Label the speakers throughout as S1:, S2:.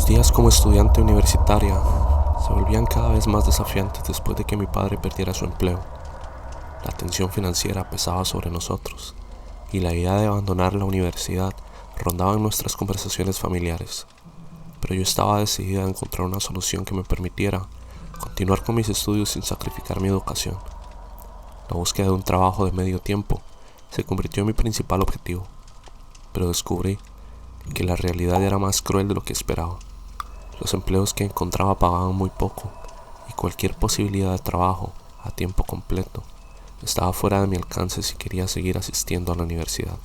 S1: Los días como estudiante universitaria se volvían cada vez más desafiantes después de que mi padre perdiera su empleo. La tensión financiera pesaba sobre nosotros y la idea de abandonar la universidad rondaba en nuestras conversaciones familiares. Pero yo estaba decidida a encontrar una solución que me permitiera continuar con mis estudios sin sacrificar mi educación. La búsqueda de un trabajo de medio tiempo se convirtió en mi principal objetivo, pero descubrí que la realidad era más cruel de lo que esperaba. Los empleos que encontraba pagaban muy poco y cualquier posibilidad de trabajo a tiempo completo estaba fuera de mi alcance si quería seguir asistiendo a la universidad.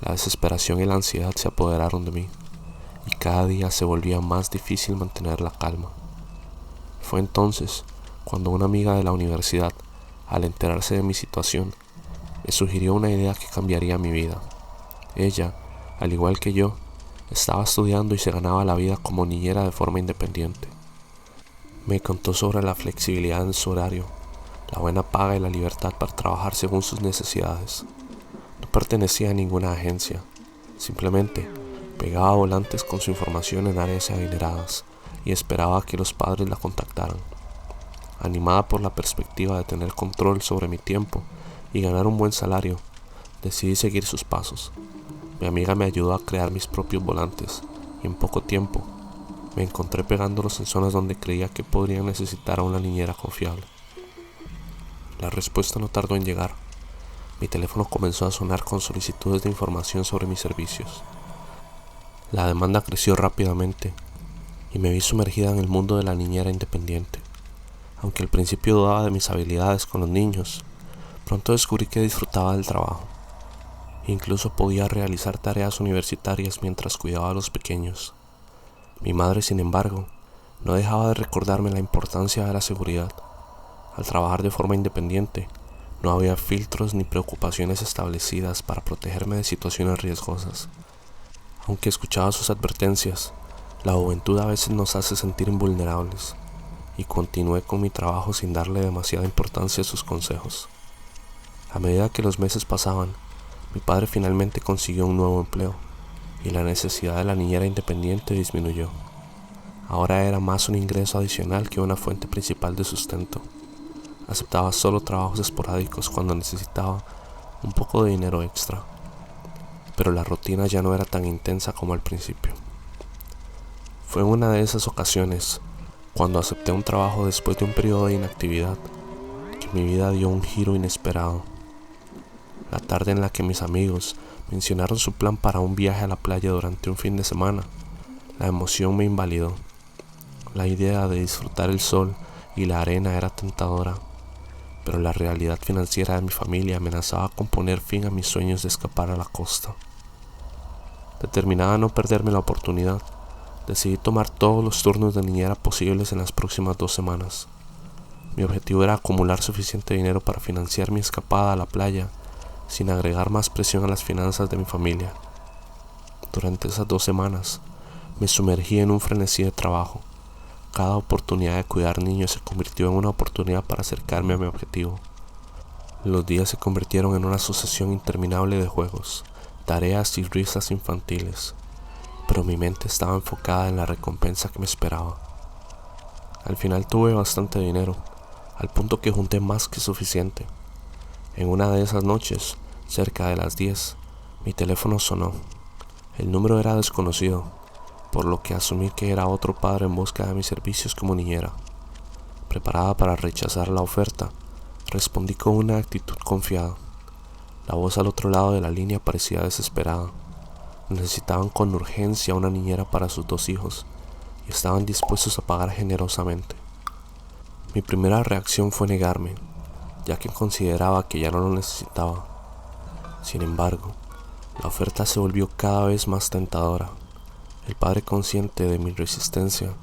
S1: La desesperación y la ansiedad se apoderaron de mí y cada día se volvía más difícil mantener la calma. Fue entonces cuando una amiga de la universidad, al enterarse de mi situación, me sugirió una idea que cambiaría mi vida. Ella, al igual que yo, estaba estudiando y se ganaba la vida como niñera de forma independiente. Me contó sobre la flexibilidad en su horario, la buena paga y la libertad para trabajar según sus necesidades. No pertenecía a ninguna agencia, simplemente pegaba volantes con su información en áreas adineradas y esperaba que los padres la contactaran. Animada por la perspectiva de tener control sobre mi tiempo y ganar un buen salario, decidí seguir sus pasos. Mi amiga me ayudó a crear mis propios volantes y en poco tiempo me encontré pegándolos en zonas donde creía que podrían necesitar a una niñera confiable. La respuesta no tardó en llegar. Mi teléfono comenzó a sonar con solicitudes de información sobre mis servicios. La demanda creció rápidamente y me vi sumergida en el mundo de la niñera independiente. Aunque al principio dudaba de mis habilidades con los niños, pronto descubrí que disfrutaba del trabajo. Incluso podía realizar tareas universitarias mientras cuidaba a los pequeños. Mi madre, sin embargo, no dejaba de recordarme la importancia de la seguridad. Al trabajar de forma independiente, no había filtros ni preocupaciones establecidas para protegerme de situaciones riesgosas. Aunque escuchaba sus advertencias, la juventud a veces nos hace sentir invulnerables, y continué con mi trabajo sin darle demasiada importancia a sus consejos. A medida que los meses pasaban, mi padre finalmente consiguió un nuevo empleo y la necesidad de la niñera independiente disminuyó. Ahora era más un ingreso adicional que una fuente principal de sustento. Aceptaba solo trabajos esporádicos cuando necesitaba un poco de dinero extra, pero la rutina ya no era tan intensa como al principio. Fue en una de esas ocasiones, cuando acepté un trabajo después de un periodo de inactividad, que mi vida dio un giro inesperado. La tarde en la que mis amigos mencionaron su plan para un viaje a la playa durante un fin de semana, la emoción me invalidó. La idea de disfrutar el sol y la arena era tentadora, pero la realidad financiera de mi familia amenazaba con poner fin a mis sueños de escapar a la costa. Determinada a no perderme la oportunidad, decidí tomar todos los turnos de niñera posibles en las próximas 2 semanas. Mi objetivo era acumular suficiente dinero para financiar mi escapada a la playa sin agregar más presión a las finanzas de mi familia. Durante esas 2 semanas, me sumergí en un frenesí de trabajo. Cada oportunidad de cuidar niños se convirtió en una oportunidad para acercarme a mi objetivo. Los días se convirtieron en una sucesión interminable de juegos, tareas y risas infantiles, pero mi mente estaba enfocada en la recompensa que me esperaba. Al final tuve bastante dinero, al punto que junté más que suficiente. En una de esas noches, cerca de las 10, mi teléfono sonó. El número era desconocido, por lo que asumí que era otro padre en busca de mis servicios como niñera. Preparada para rechazar la oferta, respondí con una actitud confiada. La voz al otro lado de la línea parecía desesperada. Necesitaban con urgencia una niñera para sus 2 hijos y estaban dispuestos a pagar generosamente. Mi primera reacción fue negarme, ya que consideraba que ya no lo necesitaba. Sin embargo, la oferta se volvió cada vez más tentadora. El padre, consciente de mi resistencia,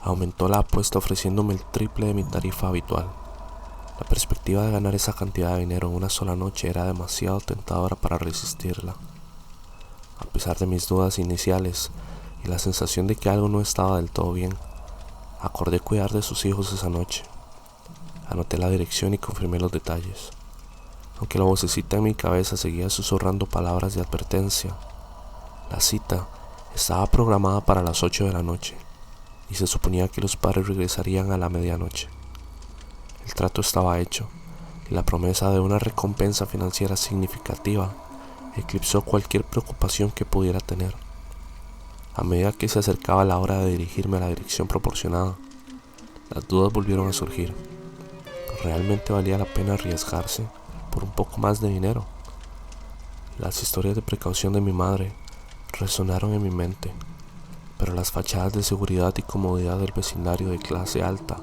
S1: aumentó la apuesta ofreciéndome el triple de mi tarifa habitual. La perspectiva de ganar esa cantidad de dinero en una sola noche era demasiado tentadora para resistirla. A pesar de mis dudas iniciales y la sensación de que algo no estaba del todo bien, acordé cuidar de sus hijos esa noche. Anoté la dirección y confirmé los detalles. Aunque la vocecita en mi cabeza seguía susurrando palabras de advertencia, la cita Estaba programada para las 8 de la noche y se suponía que los padres regresarían a la medianoche. El trato estaba hecho y la promesa de una recompensa financiera significativa eclipsó cualquier preocupación que pudiera tener. A medida que se acercaba la hora de dirigirme a la dirección proporcionada, las dudas volvieron a surgir. ¿Realmente valía la pena arriesgarse por un poco más de dinero? Las historias de precaución de mi madre resonaron en mi mente, pero las fachadas de seguridad y comodidad del vecindario de clase alta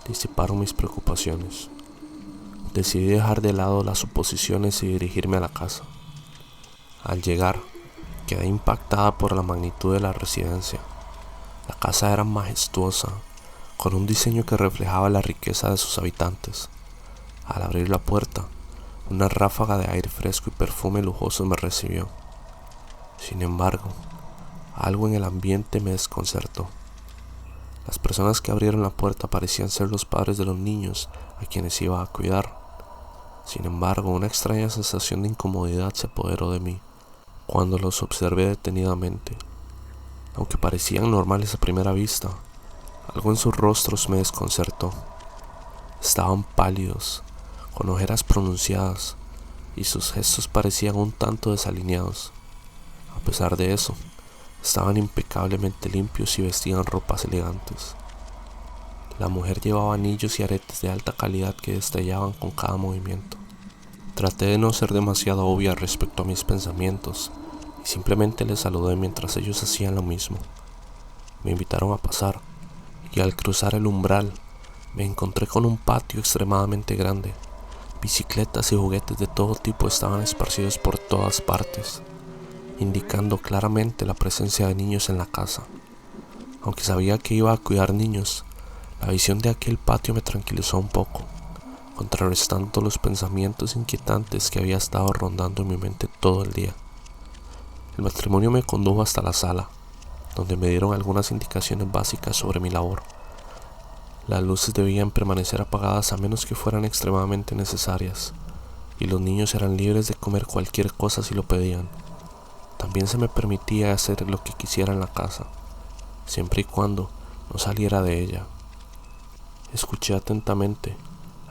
S1: disiparon mis preocupaciones. Decidí dejar de lado las suposiciones y dirigirme a la casa. Al llegar, quedé impactada por la magnitud de la residencia. La casa era majestuosa, con un diseño que reflejaba la riqueza de sus habitantes. Al abrir la puerta, una ráfaga de aire fresco y perfume lujoso me recibió. Sin embargo, algo en el ambiente me desconcertó. Las personas que abrieron la puerta parecían ser los padres de los niños a quienes iba a cuidar. Sin embargo, una extraña sensación de incomodidad se apoderó de mí cuando los observé detenidamente. Aunque parecían normales a primera vista, algo en sus rostros me desconcertó. Estaban pálidos, con ojeras pronunciadas, y sus gestos parecían un tanto desalineados. A pesar de eso, estaban impecablemente limpios y vestían ropas elegantes. La mujer llevaba anillos y aretes de alta calidad que destellaban con cada movimiento. Traté de no ser demasiado obvia respecto a mis pensamientos y simplemente les saludé mientras ellos hacían lo mismo. Me invitaron a pasar y al cruzar el umbral me encontré con un patio extremadamente grande. Bicicletas y juguetes de todo tipo estaban esparcidos por todas partes, indicando claramente la presencia de niños en la casa. Aunque sabía que iba a cuidar niños, la visión de aquel patio me tranquilizó un poco, contrarrestando los pensamientos inquietantes que había estado rondando en mi mente todo el día. El matrimonio me condujo hasta la sala, donde me dieron algunas indicaciones básicas sobre mi labor. Las luces debían permanecer apagadas a menos que fueran extremadamente necesarias, y los niños eran libres de comer cualquier cosa si lo pedían. También se me permitía hacer lo que quisiera en la casa, siempre y cuando no saliera de ella. Escuché atentamente,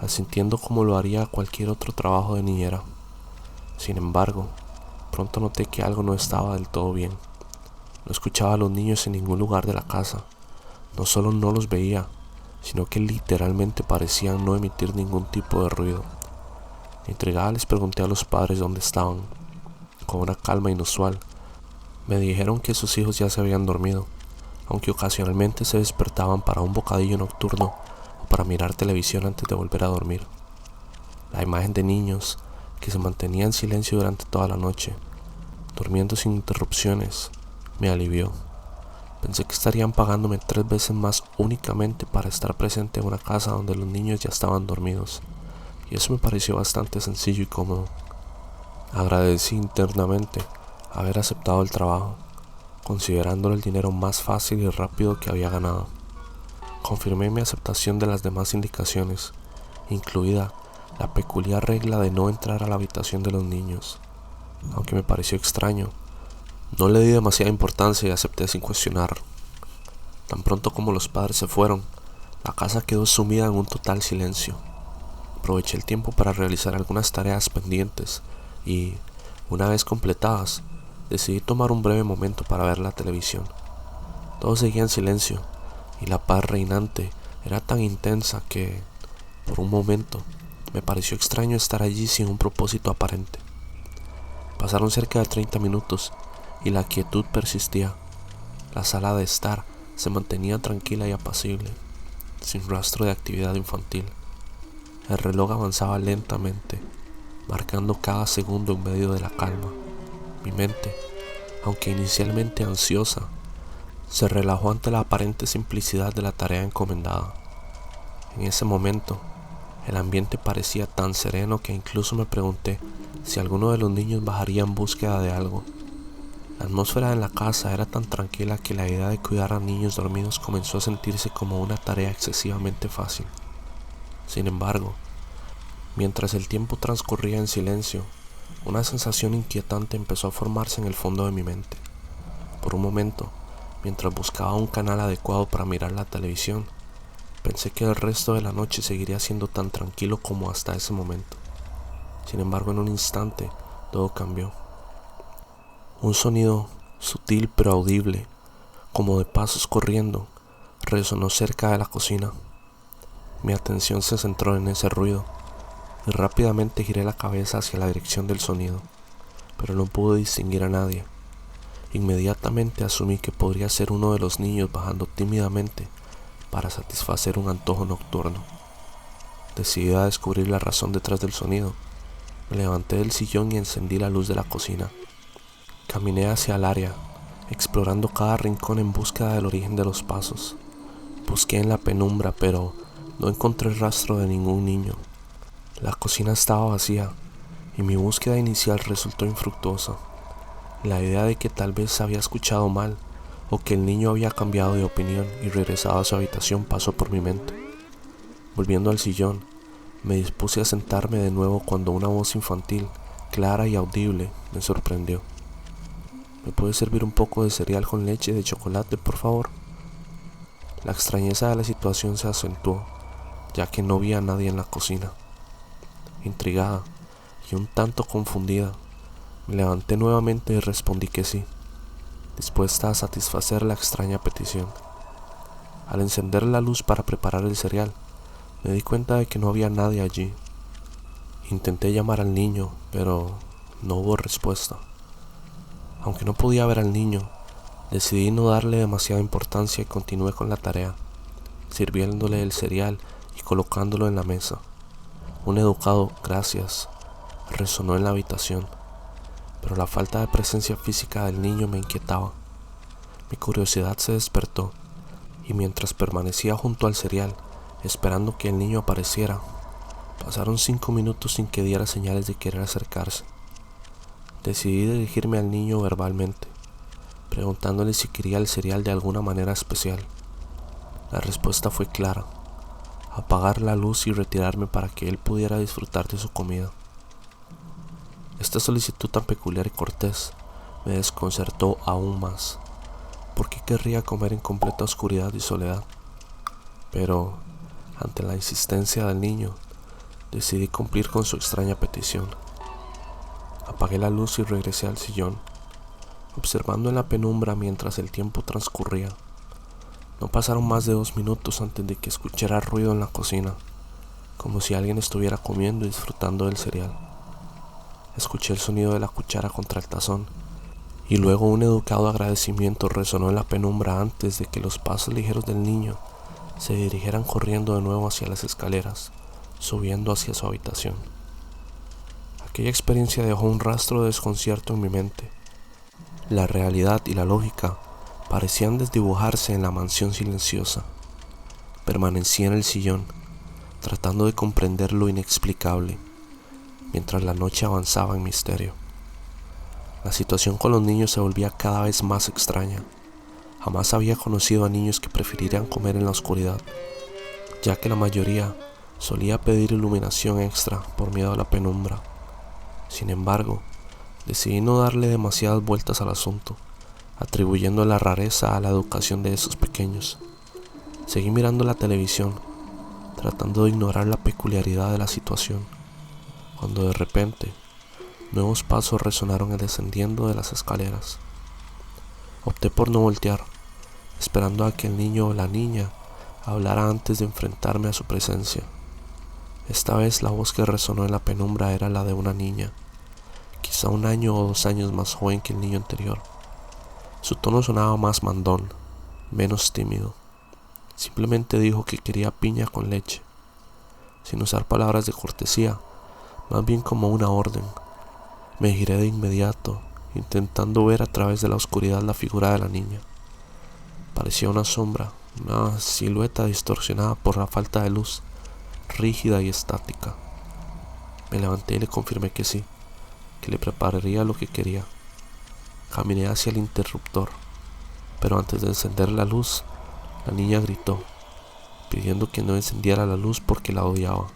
S1: asintiendo como lo haría cualquier otro trabajo de niñera. Sin embargo, pronto noté que algo no estaba del todo bien. No escuchaba a los niños en ningún lugar de la casa. No solo no los veía, sino que literalmente parecían no emitir ningún tipo de ruido. Intrigada les pregunté a los padres dónde estaban. Con una calma inusual, me dijeron que sus hijos ya se habían dormido, aunque ocasionalmente se despertaban para un bocadillo nocturno o para mirar televisión antes de volver a dormir. La imagen de niños que se mantenían en silencio durante toda la noche, durmiendo sin interrupciones, me alivió. Pensé que estarían pagándome 3 veces más únicamente para estar presente en una casa donde los niños ya estaban dormidos, y eso me pareció bastante sencillo y cómodo. Agradecí internamente haber aceptado el trabajo, considerándolo el dinero más fácil y rápido que había ganado. Confirmé mi aceptación de las demás indicaciones, incluida la peculiar regla de no entrar a la habitación de los niños. Aunque me pareció extraño, no le di demasiada importancia y acepté sin cuestionar. Tan pronto como los padres se fueron, la casa quedó sumida en un total silencio. Aproveché el tiempo para realizar algunas tareas pendientes y, una vez completadas, decidí tomar un breve momento para ver la televisión. Todo seguía en silencio y la paz reinante era tan intensa que, por un momento, me pareció extraño estar allí sin un propósito aparente. Pasaron cerca de 30 minutos y la quietud persistía. La sala de estar se mantenía tranquila y apacible, sin rastro de actividad infantil. El reloj avanzaba lentamente, marcando cada segundo en medio de la calma. Mi mente, aunque inicialmente ansiosa, se relajó ante la aparente simplicidad de la tarea encomendada. En ese momento, el ambiente parecía tan sereno que incluso me pregunté si alguno de los niños bajaría en búsqueda de algo. La atmósfera en la casa era tan tranquila que la idea de cuidar a niños dormidos comenzó a sentirse como una tarea excesivamente fácil. Sin embargo, mientras el tiempo transcurría en silencio, una sensación inquietante empezó a formarse en el fondo de mi mente. Por un momento, mientras buscaba un canal adecuado para mirar la televisión, pensé que el resto de la noche seguiría siendo tan tranquilo como hasta ese momento. Sin embargo, en un instante, todo cambió. Un sonido sutil pero audible, como de pasos corriendo, resonó cerca de la cocina. Mi atención se centró en ese ruido y rápidamente giré la cabeza hacia la dirección del sonido, pero no pude distinguir a nadie. Inmediatamente asumí que podría ser uno de los niños bajando tímidamente para satisfacer un antojo nocturno. Decidí a descubrir la razón detrás del sonido. Me levanté del sillón y encendí la luz de la cocina. Caminé hacia el área, explorando cada rincón en búsqueda del origen de los pasos. Busqué en la penumbra, pero no encontré rastro de ningún niño. La cocina estaba vacía y mi búsqueda inicial resultó infructuosa. La idea de que tal vez había escuchado mal o que el niño había cambiado de opinión y regresado a su habitación pasó por mi mente. Volviendo al sillón, me dispuse a sentarme de nuevo cuando una voz infantil, clara y audible, me sorprendió. ¿Me puede servir un poco de cereal con leche de chocolate, por favor? La extrañeza de la situación se acentuó, ya que no vi a nadie en la cocina. Intrigada y un tanto confundida, me levanté nuevamente y respondí que sí, dispuesta a satisfacer la extraña petición. Al encender la luz para preparar el cereal, me di cuenta de que no había nadie allí. Intenté llamar al niño, pero no hubo respuesta. Aunque no podía ver al niño, decidí no darle demasiada importancia y continué con la tarea, sirviéndole el cereal y colocándolo en la mesa. Un educado "gracias" resonó en la habitación, pero la falta de presencia física del niño me inquietaba. Mi curiosidad se despertó, y mientras permanecía junto al cereal, esperando que el niño apareciera, pasaron 5 minutos sin que diera señales de querer acercarse. Decidí dirigirme al niño verbalmente, preguntándole si quería el cereal de alguna manera especial. La respuesta fue clara: apagar la luz y retirarme para que él pudiera disfrutar de su comida. Esta solicitud tan peculiar y cortés me desconcertó aún más. ¿Por qué querría comer en completa oscuridad y soledad? Pero, ante la insistencia del niño, decidí cumplir con su extraña petición. Apagué la luz y regresé al sillón, observando en la penumbra mientras el tiempo transcurría. No pasaron más de 2 minutos antes de que escuchara ruido en la cocina, como si alguien estuviera comiendo y disfrutando del cereal. Escuché el sonido de la cuchara contra el tazón, y luego un educado agradecimiento resonó en la penumbra antes de que los pasos ligeros del niño se dirigieran corriendo de nuevo hacia las escaleras, subiendo hacia su habitación. Aquella experiencia dejó un rastro de desconcierto en mi mente. La realidad y la lógica parecían desdibujarse en la mansión silenciosa. Permanecí en el sillón, tratando de comprender lo inexplicable, mientras la noche avanzaba en misterio. La situación con los niños se volvía cada vez más extraña. Jamás había conocido a niños que preferirían comer en la oscuridad, ya que la mayoría solía pedir iluminación extra por miedo a la penumbra. Sin embargo, decidí no darle demasiadas vueltas al asunto, atribuyendo la rareza a la educación de esos pequeños. Seguí mirando la televisión, tratando de ignorar la peculiaridad de la situación, cuando de repente nuevos pasos resonaron descendiendo de las escaleras. Opté por no voltear, esperando a que el niño o la niña hablara antes de enfrentarme a su presencia. Esta vez la voz que resonó en la penumbra era la de una niña, quizá 1 año o 2 años más joven que el niño anterior. Su tono sonaba más mandón, menos tímido. Simplemente dijo que quería piña con leche, sin usar palabras de cortesía, más bien como una orden. Me giré de inmediato, intentando ver a través de la oscuridad la figura de la niña. Parecía una sombra, una silueta distorsionada por la falta de luz, rígida y estática. Me levanté y le confirmé que sí, que le prepararía lo que quería. Caminé hacia el interruptor, pero antes de encender la luz, la niña gritó, pidiendo que no encendiera la luz porque la odiaba.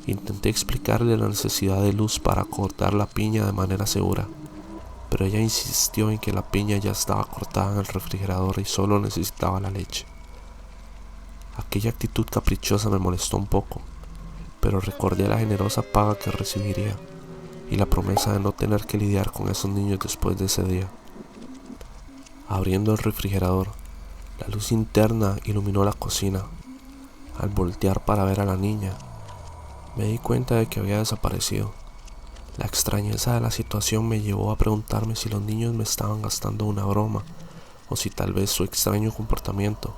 S1: Intenté explicarle la necesidad de luz para cortar la piña de manera segura, pero ella insistió en que la piña ya estaba cortada en el refrigerador y solo necesitaba la leche. Aquella actitud caprichosa me molestó un poco, pero recordé la generosa paga que recibiría y la promesa de no tener que lidiar con esos niños después de ese día. Abriendo el refrigerador, la luz interna iluminó la cocina. Al voltear para ver a la niña, me di cuenta de que había desaparecido. La extrañeza de la situación me llevó a preguntarme si los niños me estaban gastando una broma o si tal vez su extraño comportamiento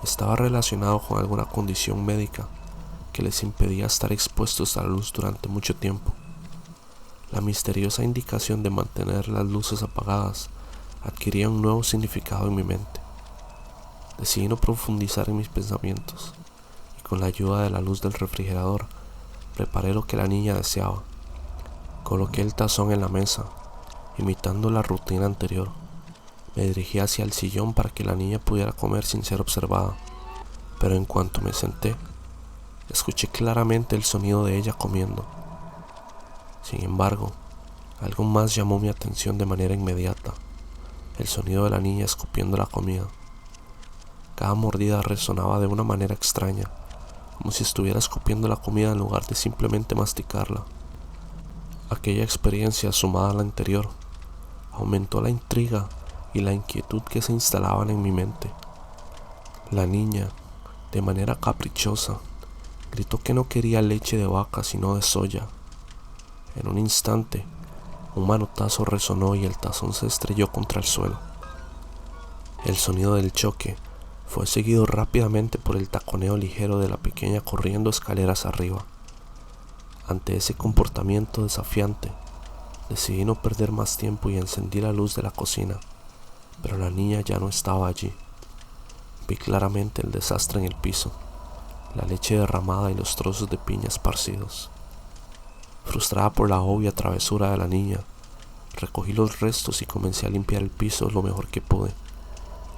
S1: estaba relacionado con alguna condición médica que les impedía estar expuestos a la luz durante mucho tiempo. La misteriosa indicación de mantener las luces apagadas adquiría un nuevo significado en mi mente. Decidí no profundizar en mis pensamientos y con la ayuda de la luz del refrigerador preparé lo que la niña deseaba. Coloqué el tazón en la mesa, imitando la rutina anterior. Me dirigí hacia el sillón para que la niña pudiera comer sin ser observada, pero en cuanto me senté, escuché claramente el sonido de ella comiendo. Sin embargo, algo más llamó mi atención de manera inmediata: el sonido de la niña escupiendo la comida. Cada mordida resonaba de una manera extraña, como si estuviera escupiendo la comida en lugar de simplemente masticarla. Aquella experiencia, sumada a la anterior, aumentó la intriga y la inquietud que se instalaban en mi mente. La niña, de manera caprichosa, gritó que no quería leche de vaca sino de soya. En un instante, un manotazo resonó y el tazón se estrelló contra el suelo. El sonido del choque fue seguido rápidamente por el taconeo ligero de la pequeña corriendo escaleras arriba. Ante ese comportamiento desafiante, decidí no perder más tiempo y encendí la luz de la cocina, pero la niña ya no estaba allí. Vi claramente el desastre en el piso, la leche derramada y los trozos de piña esparcidos. Frustrada por la obvia travesura de la niña, recogí los restos y comencé a limpiar el piso lo mejor que pude.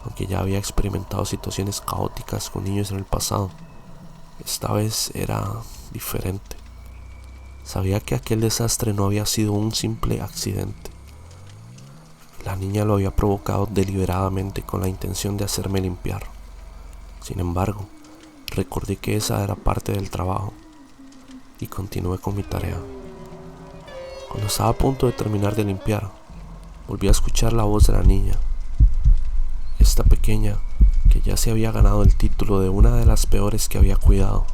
S1: Aunque ya había experimentado situaciones caóticas con niños en el pasado, esta vez era diferente. Sabía que aquel desastre no había sido un simple accidente. La niña lo había provocado deliberadamente con la intención de hacerme limpiar. Sin embargo, recordé que esa era parte del trabajo y continué con mi tarea. Cuando estaba a punto de terminar de limpiar, volví a escuchar la voz de la niña. Esta pequeña, que ya se había ganado el título de una de las peores que había cuidado,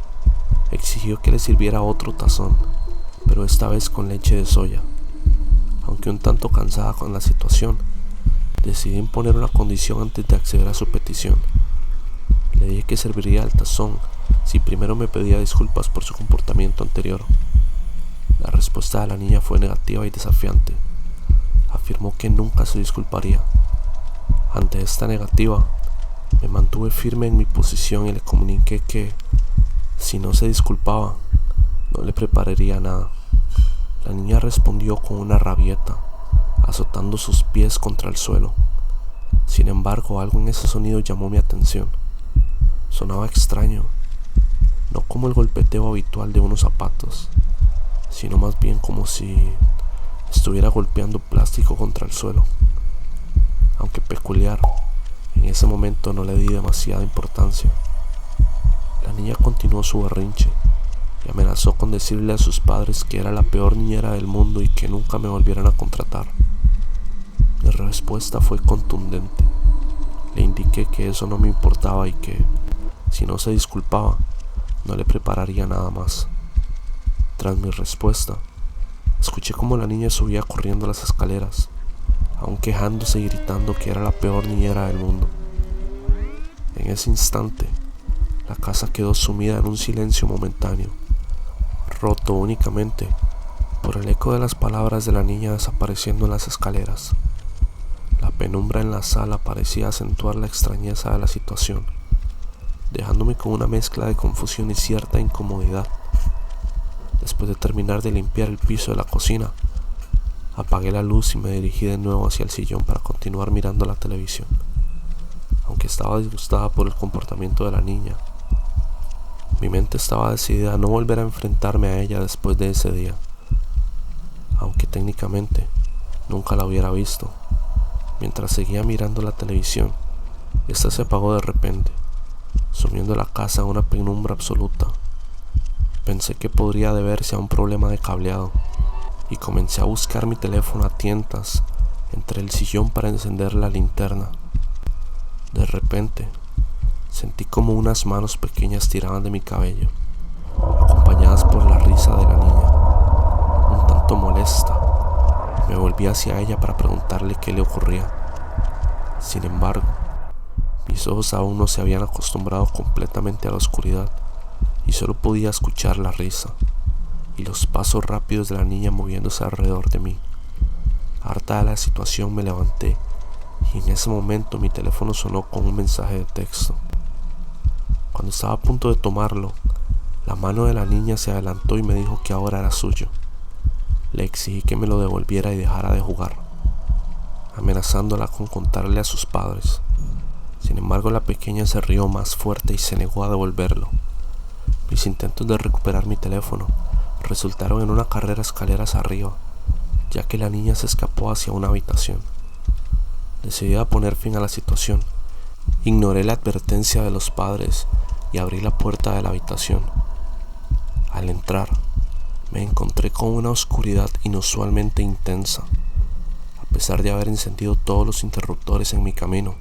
S1: exigió que le sirviera otro tazón, pero esta vez con leche de soya. Aunque un tanto cansada con la situación, decidí imponer una condición antes de acceder a su petición. Le dije que serviría el tazón si primero me pedía disculpas por su comportamiento anterior. La respuesta de la niña fue negativa y desafiante. Afirmó que nunca se disculparía. Ante esta negativa, me mantuve firme en mi posición y le comuniqué que, si no se disculpaba, no le prepararía nada. La niña respondió con una rabieta, azotando sus pies contra el suelo. Sin embargo, algo en ese sonido llamó mi atención. Sonaba extraño, no como el golpeteo habitual de unos zapatos, sino más bien como si estuviera golpeando plástico contra el suelo. Aunque peculiar, en ese momento no le di demasiada importancia. La niña continuó su berrinche y amenazó con decirle a sus padres que era la peor niñera del mundo y que nunca me volvieran a contratar. Mi respuesta fue contundente. Le indiqué que eso no me importaba y que, si no se disculpaba, no le prepararía nada más. Tras mi respuesta, escuché cómo la niña subía corriendo las escaleras, aún quejándose y gritando que era la peor niñera del mundo. En ese instante, la casa quedó sumida en un silencio momentáneo, roto únicamente por el eco de las palabras de la niña desapareciendo en las escaleras. La penumbra en la sala parecía acentuar la extrañeza de la situación, dejándome con una mezcla de confusión y cierta incomodidad. Después de terminar de limpiar el piso de la cocina, apagué la luz y me dirigí de nuevo hacia el sillón para continuar mirando la televisión. Aunque estaba disgustada por el comportamiento de la niña, mi mente estaba decidida a no volver a enfrentarme a ella después de ese día. Aunque técnicamente nunca la hubiera visto. Mientras seguía mirando la televisión, esta se apagó de repente, sumiendo la casa en una penumbra absoluta. Pensé que podría deberse a un problema de cableado y comencé a buscar mi teléfono a tientas entre el sillón para encender la linterna. De repente, sentí como unas manos pequeñas tiraban de mi cabello, acompañadas por la risa de la niña, un tanto molesta. Me volví hacia ella para preguntarle qué le ocurría. Sin embargo, mis ojos aún no se habían acostumbrado completamente a la oscuridad y solo podía escuchar la risa y los pasos rápidos de la niña moviéndose alrededor de mí. Harta de la situación me levanté y en ese momento mi teléfono sonó con un mensaje de texto. Cuando estaba a punto de tomarlo, la mano de la niña se adelantó y me dijo que ahora era suyo. Le exigí que me lo devolviera y dejara de jugar, amenazándola con contarle a sus padres. Sin embargo, la pequeña se rió más fuerte y se negó a devolverlo. Mis intentos de recuperar mi teléfono resultaron en una carrera escaleras arriba, ya que la niña se escapó hacia una habitación. Decidida a poner fin a la situación, ignoré la advertencia de los padres y abrí la puerta de la habitación. Al entrar, me encontré con una oscuridad inusualmente intensa. A pesar de haber encendido todos los interruptores en mi camino,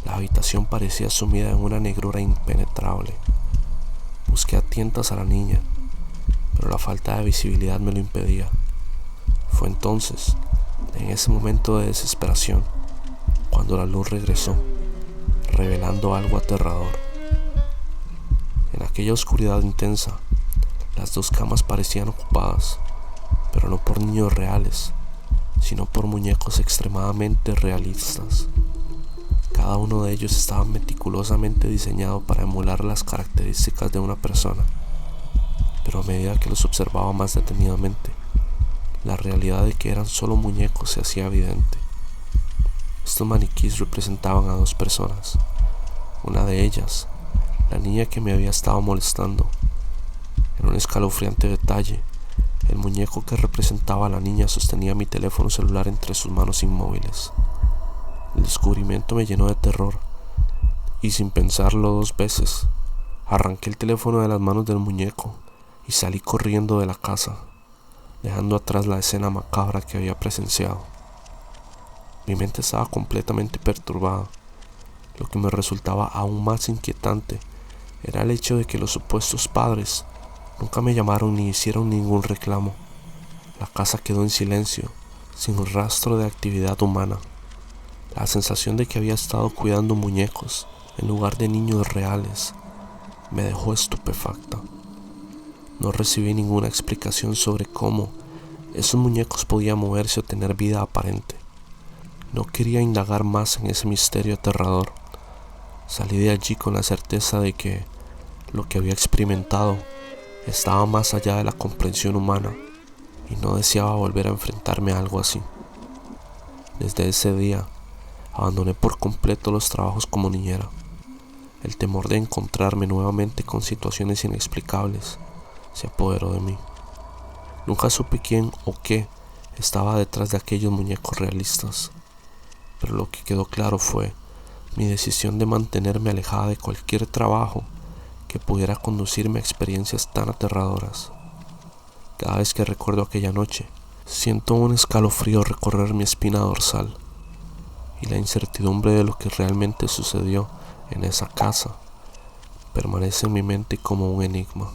S1: la habitación parecía sumida en una negrura impenetrable. Busqué a tientas a la niña, pero la falta de visibilidad me lo impedía. Fue entonces, en ese momento de desesperación, cuando la luz regresó, revelando algo aterrador. En aquella oscuridad intensa, las dos camas parecían ocupadas, pero no por niños reales, sino por muñecos extremadamente realistas. Cada uno de ellos estaba meticulosamente diseñado para emular las características de una persona, pero a medida que los observaba más detenidamente, la realidad de que eran solo muñecos se hacía evidente. Estos maniquíes representaban a dos personas. Una de ellas, la niña que me había estado molestando. En un escalofriante detalle, el muñeco que representaba a la niña sostenía mi teléfono celular entre sus manos inmóviles. El descubrimiento me llenó de terror, y sin pensarlo dos veces, arranqué el teléfono de las manos del muñeco y salí corriendo de la casa, dejando atrás la escena macabra que había presenciado. Mi mente estaba completamente perturbada. Lo que me resultaba aún más inquietante era el hecho de que los supuestos padres nunca me llamaron ni hicieron ningún reclamo. La casa quedó en silencio, sin un rastro de actividad humana. La sensación de que había estado cuidando muñecos en lugar de niños reales me dejó estupefacta. No recibí ninguna explicación sobre cómo esos muñecos podían moverse o tener vida aparente. No quería indagar más en ese misterio aterrador. Salí de allí con la certeza de que lo que había experimentado estaba más allá de la comprensión humana y no deseaba volver a enfrentarme a algo así. Desde ese día, abandoné por completo los trabajos como niñera. El temor de encontrarme nuevamente con situaciones inexplicables se apoderó de mí. Nunca supe quién o qué estaba detrás de aquellos muñecos realistas, pero lo que quedó claro fue mi decisión de mantenerme alejada de cualquier trabajo que pudiera conducirme a experiencias tan aterradoras. Cada vez que recuerdo aquella noche, siento un escalofrío recorrer mi espina dorsal, y la incertidumbre de lo que realmente sucedió en esa casa permanece en mi mente como un enigma.